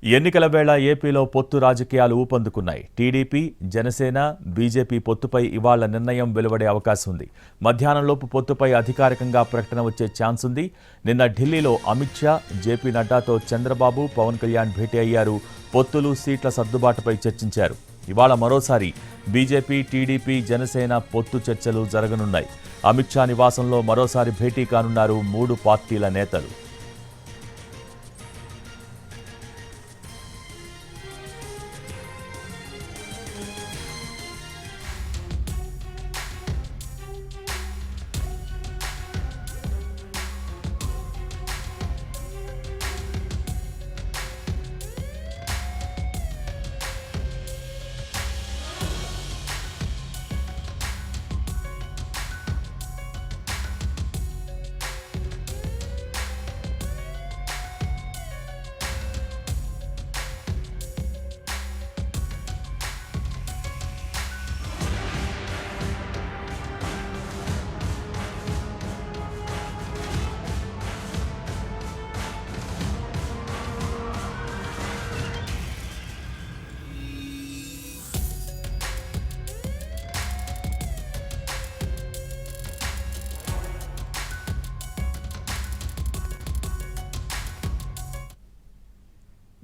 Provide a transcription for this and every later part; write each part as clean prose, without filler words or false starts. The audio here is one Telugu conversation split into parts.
ఎన్నికల వేళ ఏపీలో పొత్తు రాజకీయాలు ఊపందుకున్నాయి. టీడీపీ, జనసేన, బీజేపీ పొత్తుపై ఇవాళ నిర్ణయం వెలువడే అవకాశం ఉంది. మధ్యాహ్నంలోపు పొత్తుపై అధికారికంగా ప్రకటన వచ్చే ఛాన్స్ ఉంది. నిన్న ఢిల్లీలో అమిత్ షా, జేపీ నడ్డాతో చంద్రబాబు, పవన్ కళ్యాణ్ భేటీ అయ్యారు. పొత్తులు, సీట్ల సర్దుబాటుపై చర్చించారు. ఇవాళ మరోసారి బీజేపీ, టీడీపీ, జనసేన పొత్తు చర్చలు జరగనున్నాయి. అమిత్ షా నివాసంలో మరోసారి భేటీ కానున్నారు మూడు పార్టీల నేతలు.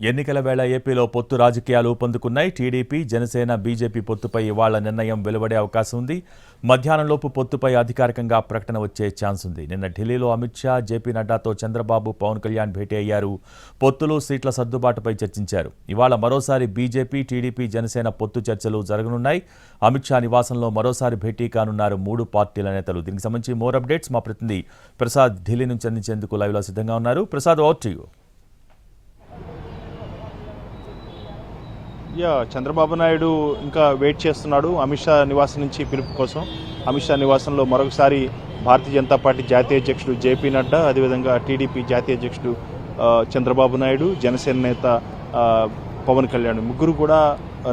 ఎన్నికల వేళ ఏపీలో పొత్తు రాజకీయాలు ఊపందుకున్నాయి. టీడీపీ, జనసేన, బీజేపీ పొత్తుపై ఇవాళ నిర్ణయం వెలువడే అవకాశం ఉంది. మధ్యాహ్నంలోపు పొత్తుపై అధికారికంగా ప్రకటన వచ్చే ఛాన్స్ ఉంది. నిన్న ఢిల్లీలో అమిత్ షా, జేపీ నడ్డాతో చంద్రబాబు, పవన్ కళ్యాణ్ భేటీ అయ్యారు. పొత్తులు, సీట్ల సర్దుబాటుపై చర్చించారు. ఇవాళ మరోసారి బీజేపీ, టీడీపీ, జనసేన పొత్తు చర్చలు జరగనున్నాయి. అమిత్ షా నివాసంలో మరోసారి భేటీ కానున్నారు మూడు పార్టీల నేతలు. దీనికి సంబంధించి మోర్ అప్డేట్స్ మా ప్రతినిధి ప్రసాద్ ఢిల్లీ నుంచి అందించేందుకు లైవ్లో సిద్ధంగా ఉన్నారు. Prasad, over to you. Chandrababu Naidu ఇంకా వెయిట్ చేస్తున్నాడు అమిత్ షా నివాసం నుంచి పిలుపు కోసం. అమిత్ షా నివాసంలో మరొకసారి భారతీయ జనతా పార్టీ జాతీయ అధ్యక్షుడు జేపీ నడ్డా, అదేవిధంగా టీడీపీ జాతీయ అధ్యక్షుడు చంద్రబాబు నాయుడు, జనసేన నేత పవన్ కళ్యాణ్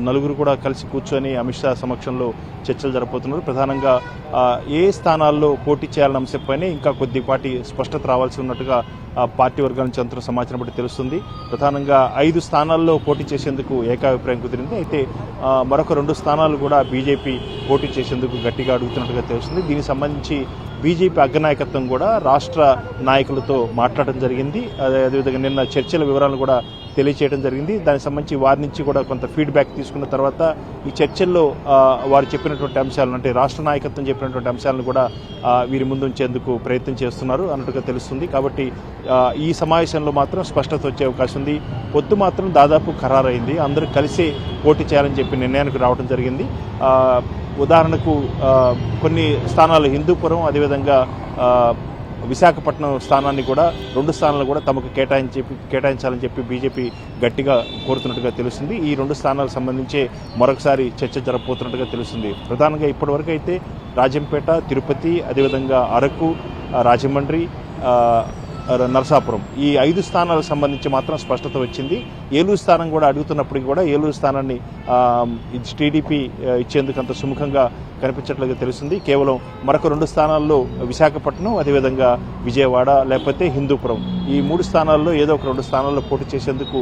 నలుగురు కూడా కలిసి కూర్చొని అమిత్ షా సమక్షంలో చర్చలు జరపబోతున్నారు. ప్రధానంగా ఏ స్థానాల్లో పోటీ చేయాలన్న అంశంపైనే ఇంకా కొద్దిపాటి స్పష్టత రావాల్సి ఉన్నట్టుగా పార్టీ వర్గాల నుంచి అంతరం సమాచారం బట్టి తెలుస్తుంది. ప్రధానంగా 5 స్థానాల్లో పోటీ చేసేందుకు ఏకాభిప్రాయం కుదిరింది. అయితే మరొక 2 స్థానాలు కూడా బీజేపీ పోటీ చేసేందుకు గట్టిగా అడుగుతున్నట్టుగా తెలుస్తుంది. దీనికి సంబంధించి బీజేపీ అగ్రనాయకత్వం కూడా రాష్ట్ర నాయకులతో మాట్లాడడం జరిగింది. అదేవిధంగా నిన్న చర్చల వివరాలను కూడా తెలియచేయడం జరిగింది. దానికి సంబంధించి వారి నుంచి కూడా కొంత ఫీడ్బ్యాక్ తీసుకున్న తర్వాత ఈ చర్చల్లో వారు చెప్పినటువంటి అంశాలను, అంటే రాష్ట్ర నాయకత్వం చెప్పినటువంటి అంశాలను కూడా వీరి ముందు ఉంచేందుకు ప్రయత్నం చేస్తున్నారు అన్నట్టుగా తెలుస్తుంది. కాబట్టి ఈ సమావేశంలో మాత్రం స్పష్టత వచ్చే అవకాశం ఉంది. పొత్తు మాత్రం దాదాపు ఖరారైంది. అందరూ కలిసే పోటీ చేయాలని చెప్పి నిర్ణయానికి రావడం జరిగింది. ఉదాహరణకు కొన్ని స్థానాలు హిందూపురం, అదేవిధంగా విశాఖపట్నం స్థానాన్ని కూడా 2 స్థానాలు కూడా తమకు కేటాయించాలని చెప్పి బీజేపీ గట్టిగా కోరుతున్నట్టుగా తెలుస్తుంది. ఈ 2 స్థానాలకు సంబంధించి మరొకసారి చర్చ జరగబోతున్నట్టుగా తెలుస్తుంది. ప్రధానంగా ఇప్పటివరకు అయితే రాజంపేట, తిరుపతి, అదేవిధంగా అరకు, రాజమండ్రి, నరసాపురం ఈ 5 స్థానాలకు సంబంధించి మాత్రం స్పష్టత వచ్చింది. ఏలూరు స్థానం కూడా అడుగుతున్నప్పటికీ కూడా ఏలూరు స్థానాన్ని టీడీపీ ఇచ్చేందుకు అంత సుముఖంగా కనిపించట్లుగా తెలుస్తుంది. కేవలం మరొక 2 స్థానాల్లో విశాఖపట్నం, అదేవిధంగా విజయవాడ, లేకపోతే హిందూపురం ఈ 3 స్థానాల్లో ఏదో ఒక 2 స్థానాల్లో పోటీ చేసేందుకు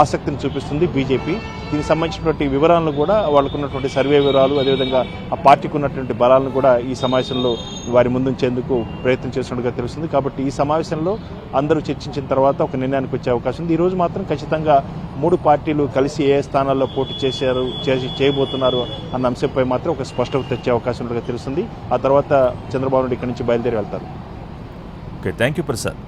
ఆసక్తిని చూపిస్తుంది బీజేపీ. దీనికి సంబంధించినటువంటి వివరాలను కూడా వాళ్ళకు ఉన్నటువంటి సర్వే వివరాలు, అదేవిధంగా ఆ పార్టీకి ఉన్నటువంటి బలాలను కూడా ఈ సమావేశంలో వారి ముందుంచేందుకు ప్రయత్నం చేస్తున్నట్టుగా తెలుస్తుంది. కాబట్టి ఈ సమావేశంలో అందరూ చర్చించిన తర్వాత ఒక నిర్ణయానికి వచ్చే అవకాశం ఉంది. ఈరోజు మాత్రం ఖచ్చితంగా 3 పార్టీలు కలిసి ఏ స్థానాల్లో పోటీ చేయబోతున్నారు అన్న అంశంపై మాత్రం ఒక స్పష్టత తెచ్చే అవకాశం ఉన్నట్టుగా తెలుస్తుంది. ఆ తర్వాత చంద్రబాబు నాయుడు ఇక్కడి నుంచి బయలుదేరి వెళ్తారు. Okay, thank you Prasad.